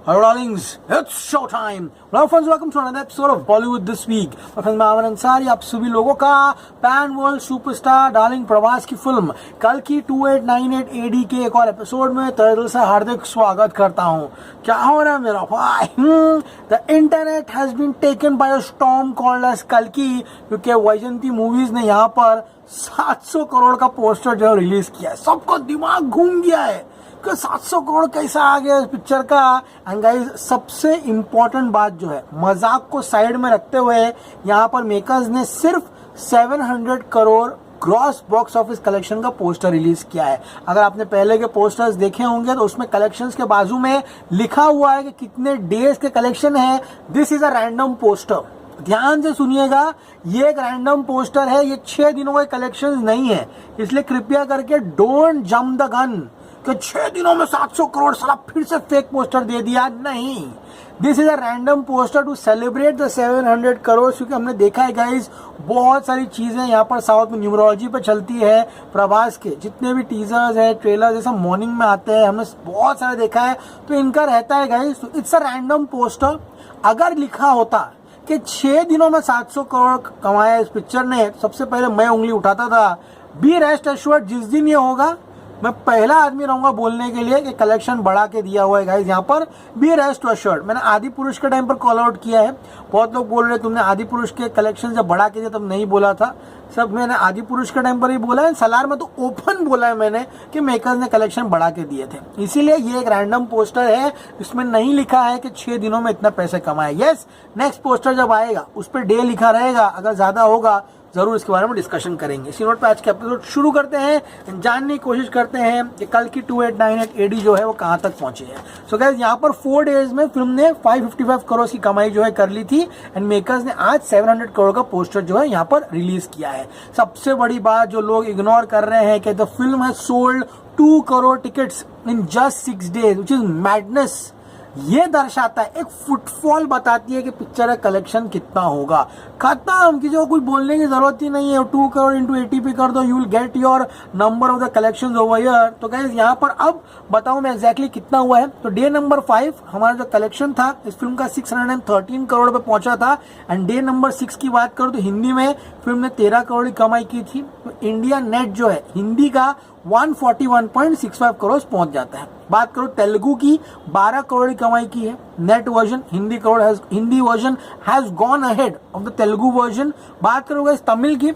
Hello darlings, it's show time. Hello friends, welcome to another episode of Bollywood This Week. My friends, मैं अमन अंसारी आप सभी लोगों का pan world superstar darling Prabhas की film कल की 2898 AD के एक और एपिसोड में तहे दिल से हार्दिक स्वागत करता हूँ। क्या हो रहा है मेरा भाई? The internet has been taken by a storm called as कल्कि, क्योंकि वैजंती मूवीज ने यहाँ पर 700 करोड़ का पोस्टर जो रिलीज किया है। सबको दिमाग घूम गया है कि 700 करोड़ कैसा आ गया इस पिक्चर का। एंड गाइस, सबसे इम्पोर्टेंट बात जो है, मजाक को साइड में रखते हुए यहाँ पर मेकर्स ने सिर्फ 700 crore gross box office collection का पोस्टर रिलीज किया है। अगर आपने पहले के पोस्टर्स देखे होंगे तो उसमें कलेक्शंस के बाजू में लिखा हुआ है कि कितने डेज के कलेक्शन है। This is a random poster, ध्यान से सुनिएगा, ये एक रैंडम पोस्टर है, ये 6 दिनों के कलेक्शंस नहीं है, इसलिए कृपया करके डोंट जंप द गन कि 6 दिनों में 700 करोड़ साला फिर से फेक पोस्टर दे दिया। नहीं, this is a random poster to celebrate the 700 crore, क्योंकि हमने देखा है गाइस बहुत सारी चीजें यहाँ पर साउथ में न्यूमरोलॉजी पे चलती है। प्रभास के जितने भी टीजर्स है, ट्रेलर जैसा मॉर्निंग में आते हैं, हमने बहुत सारे देखा है, तो इनका रहता है guys. It's a random poster. अगर लिखा होता कि 6 दिनों में 700 करोड़ कमाया इस पिक्चर ने, तो सबसे पहले मैं उंगली उठाता था। बी रेस्ट एश्योर्ड, जिस दिन ये होगा मैं पहला आदमी रहूंगा बोलने के लिए कि कलेक्शन बढ़ा के दिया हुआ है गाइस यहाँ पर। बी रेस्ट एश्योर्ड, मैंने आदि पुरुष के टाइम पर कॉल आउट किया है। बहुत लोग बोल रहे तुमने आदि पुरुष के कलेक्शन जब बढ़ा के दिया तब नहीं बोला था। सब मैंने आदि पुरुष के टाइम पर ही बोला है। सलार में तो ओपन बोला है मैंने कि मेकर्स ने कलेक्शन बढ़ा के दिए थे। इसीलिए ये एक रैंडम पोस्टर है, इसमें नहीं लिखा है कि 6 दिनों में इतना पैसे कमाए। यस, नेक्स्ट पोस्टर जब आएगा उस पर डे लिखा रहेगा, अगर ज्यादा होगा जरूर इसके बारे में डिस्कशन करेंगे। इसी नोट पे आज के एपिसोड शुरू करते हैं, जानने की कोशिश करते हैं कि कल की 2898 AD जो है वो कहां तक पहुंची है। सो गाइस, यहाँ पर 4 डेज में फिल्म ने 555 करोड़ की कमाई जो है कर ली थी। एंड मेकर्स ने आज 700 करोड़ का पोस्टर जो है यहाँ पर रिलीज किया है। सबसे बड़ी बात जो लोग इग्नोर कर रहे हैं कि the film has sold 2 crore tickets in just 6 days, which is madness. ये दर्शाता है, एक फुटफॉल बताती है कि पिक्चर का कलेक्शन कितना होगा। खत्म, किसी को कुछ बोलने की जरूरत ही नहीं है। 2 करोड़ इंटू 80 कर दो, you will get your number of the collections over here. तो गाइस, यहाँ पर अब बताऊं मैं एग्जैक्टली कितना हुआ है। तो डे नंबर 5 हमारा जो कलेक्शन था इस फिल्म का 613 करोड़ पे पहुंचा था। एंड डे नंबर 6 की बात करूं तो हिंदी में फिल्म ने 13 करोड़ की कमाई की थी। तो इंडिया नेट जो है हिंदी का 141.65 करोड़ पहुंच जाता है। बात करो तेलुगु की, 12 करोड़ की कमाई की है net version. Hindi version has gone ahead of the Telugu version. बात करोगे तमिल की,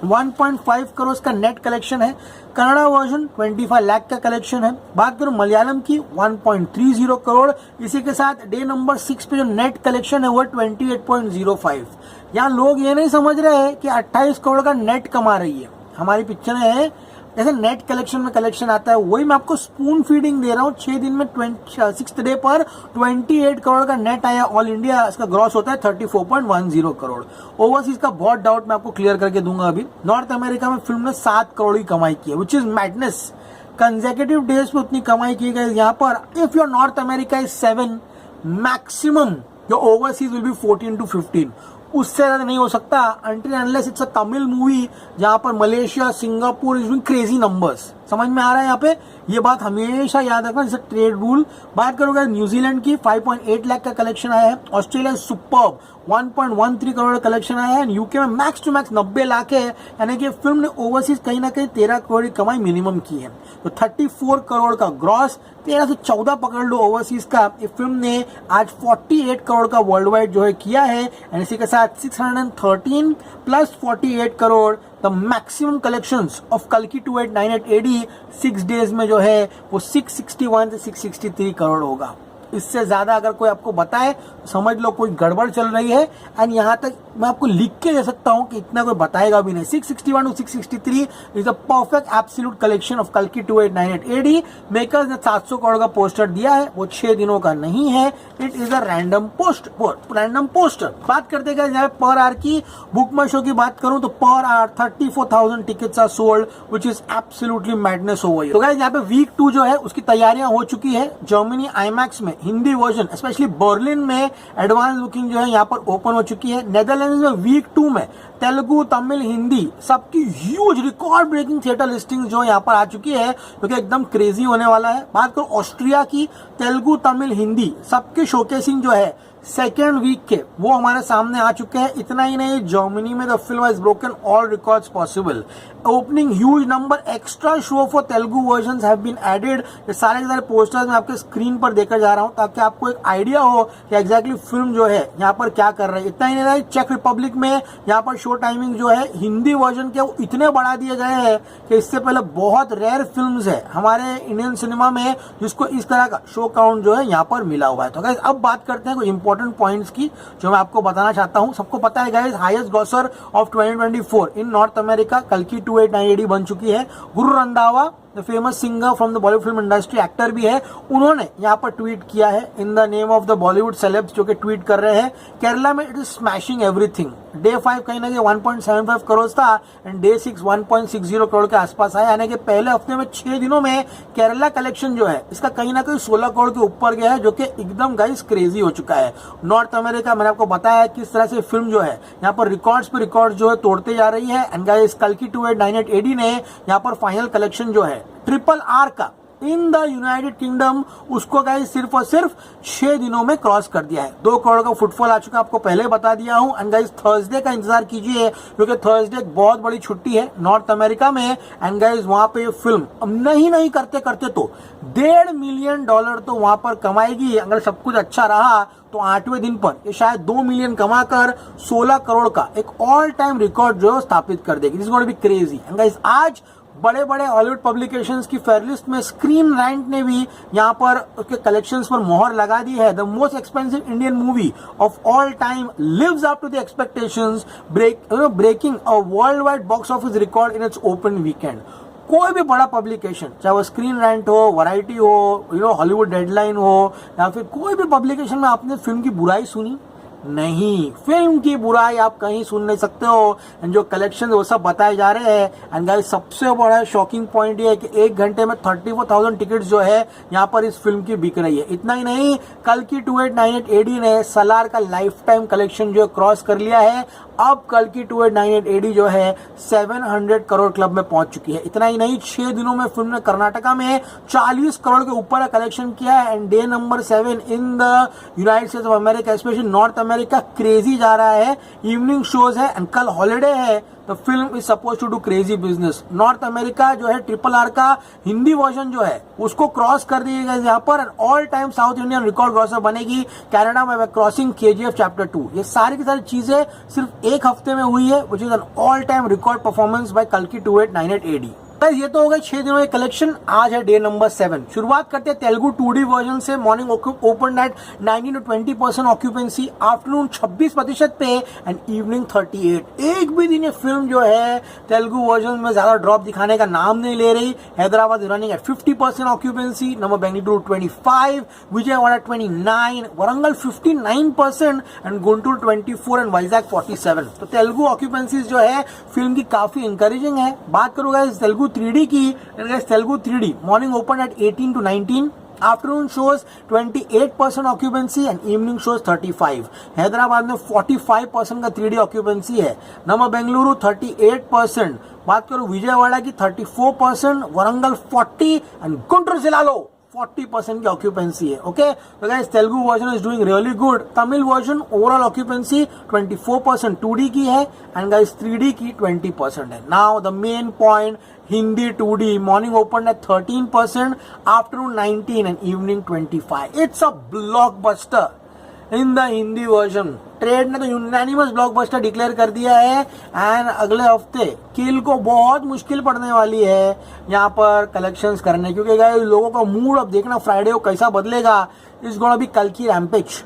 1.5 करोड़ का नेट कलेक्शन है। कन्नड़ा वर्जन 25 लाख का कलेक्शन है। बात करो मलयालम की, 1.30 करोड़। इसी के साथ डे नंबर 6 पे जो नेट कलेक्शन है वो 28.05। यहाँ लोग ये नहीं समझ रहे हैं कि 28 करोड़ का नेट कमा रही है हमारी पिक्चर है। जैसे नेट कलेक्शन में कलेक्शन आता है, वही मैं आपको स्पून फीडिंग दे रहा हूँ। 6 दिन में 6th डे पर 28 करोड़ का नेट आया ऑल इंडिया। इसका ग्रॉस होता है 34.10 करोड़। ओवरसीज का बहुत डाउट मैं आपको क्लियर करके दूंगा अभी। नॉर्थ अमेरिका में फिल्म ने 7 करोड़ की कमाई की है, which is madness. Consecutive days पे उतनी कमाई की गई यहाँ पर। If your north America is 7, maximum your overseas will be 14 to 15। उससे ज्यादा नहीं हो सकता until unless it's a Tamil movie जहां पर Malaysia, Singapore is doing crazy numbers. समझ में आ रहा है यहाँ पे, ये बात हमेशा याद रखना, जैसे ट्रेड रूल। बात करोगे न्यूजीलैंड की, 5.8 लाख का कलेक्शन आया है। ऑस्ट्रेलिया सुपर्ब 1.13 करोड़ कलेक्शन आया है। यूके में मैक्स टू मैक्स 90 लाख है, यानी कि फिल्म ने ओवरसीज कहीं ना कहीं 13 करोड़ की कमाई मिनिमम की है। तो 34 करोड़ का ग्रॉस, 13 से 14 पकड़ लो ओवरसीज का। ये फिल्म ने आज 48 करोड़ का वर्ल्ड वाइड जो है किया है। एंड इसी के साथ 613 plus 48 crore the maximum collections of कल की 2898 AD 6 डेज में जो है वो 661 से 663 करोड़ होगा। इससे ज्यादा अगर कोई आपको बताए तो समझ लो कोई गड़बड़ चल रही है। एंड यहाँ तक मैं आपको लिख के दे सकता हूँ कि इतना कोई बताएगा भी नहीं। 661 to 663 is a perfect absolute collection of कल की 2898 AD। मेकर्स ने 700 करोड़ का पोस्टर दिया है, वो 6 दिनों का नहीं है। It is a random poster. बात करते हैं यहाँ पर आर की, बुक माई शो की बात करूं तो पर are 34,000 tickets are sold, which is absolutely madness over. तो गाइस, यहाँ पे वीक 2 जो है उसकी तैयारियां हो चुकी है। जर्मनी आईमैक्स में हिंदी वर्जन स्पेशली बर्लिन में एडवांस बुकिंग जो है यहाँ पर ओपन हो चुकी है। नेदरलैंड इसमें वीक 2 में तेलुगु, तमिल, हिंदी सबकी huge record breaking theatre listing जो यहाँ पर आ चुकी है, जो कि एकदम क्रेजी होने वाला है। बात करो ऑस्ट्रिया की, तेलुगु, तमिल, हिंदी सबके शोकेसिंग जो है सेकेंड वीक के वो हमारे सामने आ चुके हैं। इतना ही नहीं, जर्मनी में the film has broken all records possible, opening huge number extra show for Telugu versions have been added. ये सारे के सारे पोस्टर्स मैं आपके स्क्रीन पर देकर जा रहा हूं ताकि आपको एक आइडिया हो कि एग्जैक्टली फिल्म जो है यहाँ पर क्या कर रही है। इतना ही नहीं, चेक रिपब्लिक में यहाँ पर शो टाइमिंग जो है हिंदी वर्जन के वो इतने बढ़ा दिए गए हैं कि इससे पहले बहुत रेयर फिल्म्स है हमारे इंडियन सिनेमा में जिसको इस तरह का शो काउंट जो है यहाँ पर मिला हुआ है। तो गाइस अब बात करते हैं कुछ इंपॉर्टेंट पॉइंट्स की जो मैं आपको बताना चाहता हूं। सबको पता है guys, highest grocer of 2024 in north America कल्कि 2898 बन चुकी है। Guru Randhawa the famous singer from the Bollywood film industry, actor भी है, उन्होंने यहाँ पर ट्वीट किया है in the name of the Bollywood celebs जो कि ट्वीट कर रहे हैं, केरला में it is smashing everything. Day 5 कहीं ना कहीं 1.75 करोड़ था एंड डे 6 1.60 करोड़ के आसपास आया, यानी कि पहले हफ्ते में 6 दिनों में केरला कलेक्शन जो है इसका कहीं ना कहीं 16 करोड़ के ऊपर गया है, जो कि एकदम गाइस क्रेजी हो चुका है। नॉर्थ अमेरिका मैंने आपको बताया है किस तरह से फिल्म जो है यहाँ पर रिकॉर्ड्स पे रिकॉर्ड जो है तोड़ते जा रही है। एंड गाइस कल्कि 2898 एडी ने यहाँ पर फाइनल कलेक्शन जो है RRR का इन द यूनाइटेड किंगडम उसको गाइस सिर्फ और सिर्फ 6 दिनों में क्रॉस कर दिया है। 2 करोड़ का फुटफॉल आ चुका है, आपको पहले बता दिया हूं। एंड गाइस थर्सडे का इंतजार कीजिए क्योंकि थर्सडे एक बहुत बड़ी छुट्टी है नॉर्थ अमेरिका में। एंड गाइस वहां पे फिल्म नहीं करते करते तो $1.5 मिलियन तो वहां पर कमाएगी। अगर सब कुछ अच्छा रहा तो 8वें दिन पर ये शायद 2 मिलियन कमाकर 16 करोड़ का एक ऑल टाइम रिकॉर्ड जो स्थापित कर देगी। This is going to be crazy. And guys आज बड़े बड़े हॉलीवुड पब्लिकेशंस की फेयरलिस्ट में स्क्रीन रैंक ने भी यहाँ पर उसके कलेक्शंस पर मोहर लगा दी है। The most expensive Indian movie of all time lives up to the expectations, breaking a worldwide box office record in its open weekend. कोई भी बड़ा पब्लिकेशन, चाहे वो स्क्रीन रैंट हो, वैरायटी हो, हॉलीवुड डेडलाइन हो, या फिर कोई भी पब्लिकेशन में आपने फिल्म की बुराई सुनी? नहीं, फिल्म की बुराई आप कहीं सुन नहीं सकते हो। जो कलेक्शन वो सब बताए जा रहे हैं। एंड गाइस सबसे बड़ा शॉकिंग पॉइंट ये है कि 1 घंटे में 34,000 टिकट्स जो है यहाँ पर इस फिल्म की बिक रही है। इतना ही नहीं, कल्कि 2898 एडी ने सलार का लाइफ टाइम कलेक्शन जो क्रॉस कर लिया है। अब कल्कि 2898 एडी जो है 700 करोड़ क्लब में पहुंच चुकी है। इतना ही नहीं, 6 दिनों में फिल्म ने कर्नाटका में 40 करोड़ के ऊपर का कलेक्शन किया है। And day number 7 in the United States of America, specially North America, crazy जा रहा है। इवनिंग शोज है एंड कल हॉलीडे है। The film is suppose to do crazy business. North America जो है RRR का हिंदी वर्जन जो है उसको क्रॉस कर दिएगा यहाँ पर। All time south Indian record grocer बनेगी। कनाडा में क्रॉसिंग KGF चैप्टर 2। ये सारी की सारी चीजें सिर्फ 1 हफ्ते में हुई है, which is an all time record performance by कल्कि 2898 एडी। ये तो हो गए 6 दिनों के कलेक्शन। आज है डे नंबर 7। शुरुआत करते हैं तेलुगु 2D वर्जन से। Morning open at 19 to 20% occupancy, afternoon 26% पे एंड इवनिंग 38। एक भी दिन ये फिल्म जो है तेलुगु वर्जन में ज्यादा ड्रॉप दिखाने का नाम नहीं ले रही। Hyderabad running at 50% occupancy, number Bengaluru 25, Vijayawada 29, Warangal 59% and Guntur 24 and Vizag 47। तो तेलुगु ऑक्यूपेंसीज जो है फिल्म की काफी इंकरेजिंग है। बात करूंगा इस तेलुगु 3D की, Telugu 3D morning open at 18 to 19, afternoon shows 28% occupancy and evening shows 35। Hyderabad में 45% का 3D ऑक्यूपेंसी है। नंबर बेंगलुरु 38%। बात करूं विजयवाड़ा की 34%, वरंगल 40 एंड गुंटूर जिला लो 40% की ऑक्यूपेंसी है। ओके, तो guys Telugu version is doing really good. Tamil version overall occupancy 24% 2D की है एंड गाइस 3D की 20% है। Now the main point, Hindi 2D morning open at 13%, afternoon 19 and evening 25। It's a blockbuster in the Hindi version. Trade ने तो unanimous blockbuster declare कर दिया है and अगले हफ्ते किल को बहुत मुश्किल पड़ने वाली है यहाँ पर कलेक्शंस करने, क्योंकि गाइस लोगों का मूड अब देखना फ्राइडे को कैसा बदलेगा। इस गोना भी कल्कि रैम्पेज।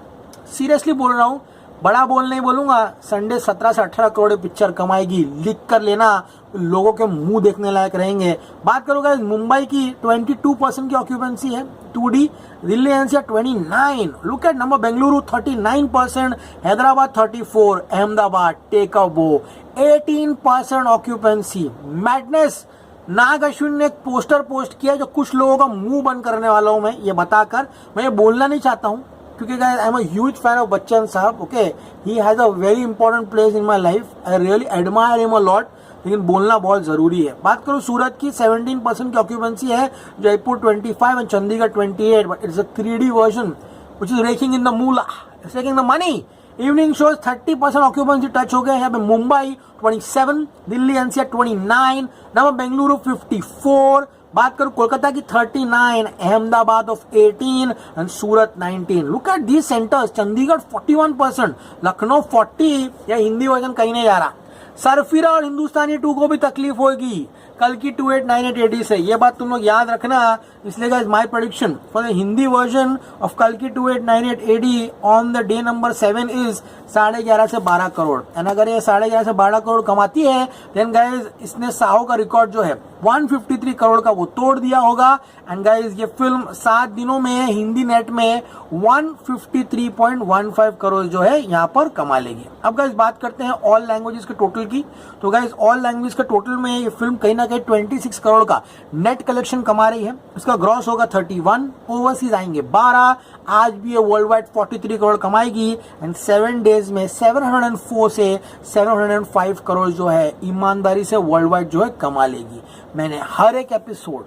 सीरियसली बोल रहा हूँ, बड़ा बोल नहीं बोलूंगा। संडे 17 से 18 करोड़ पिक्चर कमाएगी, लिख कर लेना, लोगों के मुंह देखने लायक रहेंगे। बात करूंगा मुंबई की 22% की ऑक्यूपेंसी है 2D, Delhi NCR 29, look at number Bengaluru 39%, Hyderabad 34, Ahmedabad take a bow 18% occupancy. Madness. नाग अश्विन ने एक पोस्टर पोस्ट किया जो कुछ लोगों का मुंह बंद करने वाला हूं मैं ये बताकर। मैं ये बोलना नहीं चाहता हूं क्योंकि guys I am a huge fan of Bachchan साहब. Okay, he has a very important place in my life. I really admire him a lot. लेकिन बोलना बहुत जरूरी है. बात करूं सूरत की, 17% की ऑक्यूपेंसी है, Jaipur 25 and Chandigarh 28. But it's a 3D version which is raking in the moolah. It's taking the money. Evening shows 30% occupancy touch हो गए. यहाँ पे मुंबई 27, दिल्ली एनसीआर 29, नवा बेंगलुरु 54. बात करूं कोलकाता की 39, Ahmedabad of 18 and Surat 19. Look at these centres. Chandigarh 41%, Lucknow 40. या हिंदी वर्जन कहीं नहीं जा रहा. सरफिरा और हिंदुस्तानी 2 को भी तकलीफ होगी कल की 289880 से. ये बात तुम लोग याद रखना. इसलिए guys my prediction for the Hindi version of कल की 289880 on the day number 7 is 11.5 से 12 करोड़. एंड अगर ये 11.5 से 12 करोड़ कमाती है देन गाइस इसने साहो का रिकॉर्ड जो है 153 करोड़ का वो तोड़ दिया होगा. एंड गाइस ये फिल्म 7 दिनों में हिंदी नेट में 153.15 करोड़ जो है यहाँ पर कमा लेगी. अब गाइस बात करते हैं ऑल लैंग्वेजेस के टोटल की. तो गाइस ऑल लैंग्वेज के टोटल में ये फिल्म कहीं ना कहीं 26 करोड़ का नेट कलेक्शन कमा रही है. इसका ग्रॉस होगा 31, ओवरसीज आएंगे 12. आज भी ये वर्ल्ड वाइड 43 करोड़ कमाएगी. एंड 7 डेज में 704 से 705 करोड़ जो है ईमानदारी से वर्ल्ड वाइड जो है कमा लेगी. मैंने हर एक एपिसोड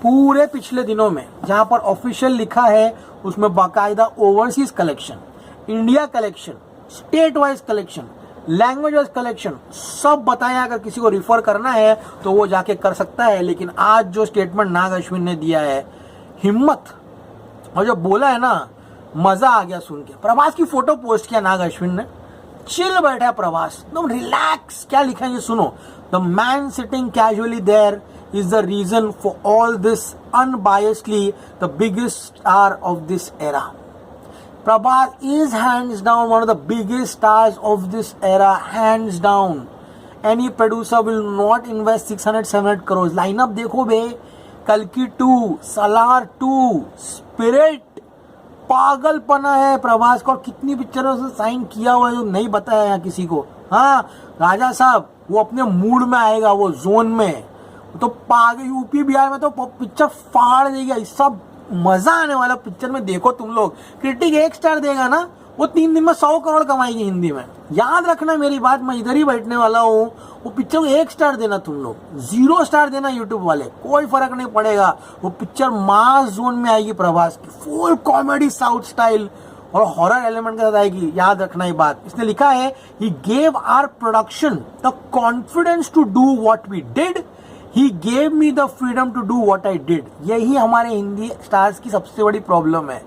पूरे पिछले दिनों में जहां पर ऑफिशियल लिखा है उसमें बाकायदा overseas collection, India collection, state wise collection, language wise collection सब बताया. अगर किसी को रिफर करना है तो वो जाके कर सकता है. लेकिन आज जो स्टेटमेंट नाग अश्विन ने दिया है, हिम्मत और जो बोला है ना, मजा आ गया सुन के. प्रभास की फोटो पोस्ट किया नाग अश्विन ने. चिल बैठा है प्रभास, एकदम रिलैक्स. क्या लिखा है ये सुनो. The man sitting casually there is the reason for all this, unbiasedly the biggest star of this era. Prabhas is hands down one of the biggest stars of this era, hands down. Any producer will not invest 600-700 crores. Lineup देखो बे, कल्कि 2, Salaar 2, spirit, पागलपना है प्रभास को. और कितनी पिक्चरों से sign किया हुआ है जो नहीं बताया यहाँ किसी को. हाँ राजा साहब वो अपने मूड में आएगा, वो जोन में तो पागल. यूपी बिहार में तो पिक्चर फाड़ देगा. सब मजा आने वाला पिक्चर में. देखो तुम लोग, क्रिटिक 1 स्टार देगा ना, वो 3 दिन में 100 करोड़ कमाएगी हिंदी में. याद रखना मेरी बात, मैं इधर ही बैठने वाला हूँ. वो पिक्चर को 1 स्टार देना तुम लोग, 0 स्टार देना यूट्यूब वाले, कोई फर्क नहीं पड़ेगा. वो पिक्चर मास जोन में आएगी प्रभास की. फुल कॉमेडी साउथ स्टाइल और हॉरर एलिमेंट के साथ आएगी. याद रखना ये बात. इसने लिखा है, he gave our production the confidence to do what we did. He gave me the freedom to do what I did. यही हमारे हिंदी स्टार्स की सबसे बड़ी प्रॉब्लम है.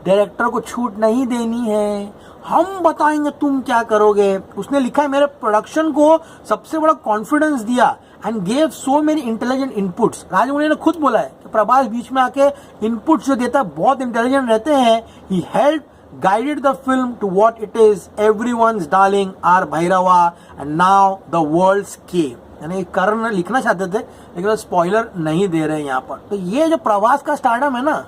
डायरेक्टर को छूट नहीं देनी है, हम बताएंगे तुम क्या करोगे. उसने लिखा है, मेरे प्रोडक्शन को सबसे बड़ा कॉन्फिडेंस दिया and gave so many intelligent inputs. Rajamouli ने खुद बोला है कि प्रभास बीच में आके इनपुट्स जो देता है बहुत इंटेलिजेंट रहते हैं. He helped guided the film to what it is, everyone's darling, R Bhairava, and now the world's cave. यानी कर्ण लिखना चाहते थे लेकिन स्पॉइलर नहीं दे रहे हैं यहाँ पर. तो ये जो प्रभास का स्टारडम है ना,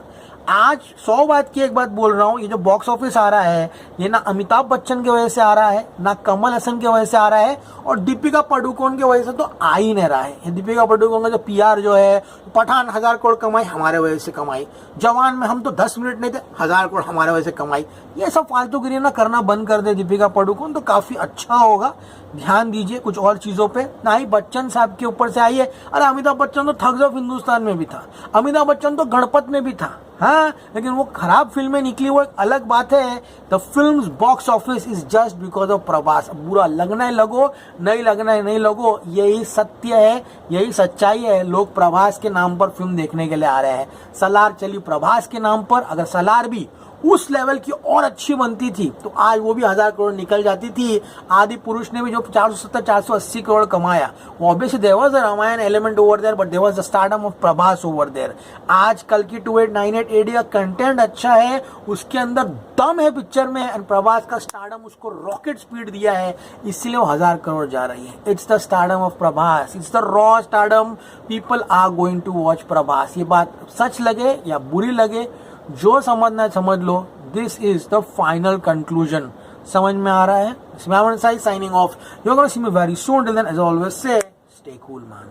आज 100 बात की एक बात बोल रहा हूँ. ये जो बॉक्स ऑफिस आ रहा है ये ना अमिताभ बच्चन की वजह से आ रहा है, ना कमल हसन की वजह से आ रहा है, और दीपिका पादुकोण की वजह से तो आ ही नहीं रहा है. दीपिका पादुकोण का जो PR जो है, पठान 1000 करोड़ कमाई, हमारे वजह से कमाई. जवान में हम तो 10 मिनट नहीं थे, 1000 करोड़ हमारे वजह से कमाई. ये सब फालतूगिरी ना करना बंद कर दे दीपिका पादुकोण तो काफी अच्छा होगा. ध्यान दीजिए कुछ और चीजों पे, ना ही बच्चन साहब के ऊपर से आई है. अरे अमिताभ बच्चन तो ठग्स ऑफ हिंदुस्तान में भी था, अमिताभ बच्चन तो गणपत में भी था. हाँ, लेकिन वो खराब फिल्में निकली वो एक अलग बात है. The films box office is just because of Prabhas. बुरा लगना है लगो, नहीं लगना है नहीं लगो, यही सत्य है, यही सच्चाई है. लोग प्रभास के नाम पर फिल्म देखने के लिए आ रहे हैं. सलार चली प्रभास के नाम पर. अगर सलार भी उस लेवल की और अच्छी बनती थी तो आज वो भी 1000 करोड़ निकल जाती थी. आदि पुरुष ने भी जो 470-480 करोड़ कमाया, वो obviously there was a Ramayan element over there, but there was the stardom of Prabhas over there. आज कल की 289880 का कंटेंट अच्छा है, उसके अंदर दम है पिक्चर में, एंड प्रभास का स्टारडम उसको रॉकेट स्पीड दिया है, इसलिए वो 1000 करोड़ जा रही है. It's the stardom of Prabhas, it's the raw stardom. People are going to watch Prabhas. ये बात सच लगे या बुरी लगे, जो समझना है समझ लो. This is the final conclusion. समझ में आ रहा है? Signing off. You're gonna see me very soon. Till then, as I always say, stay cool, man.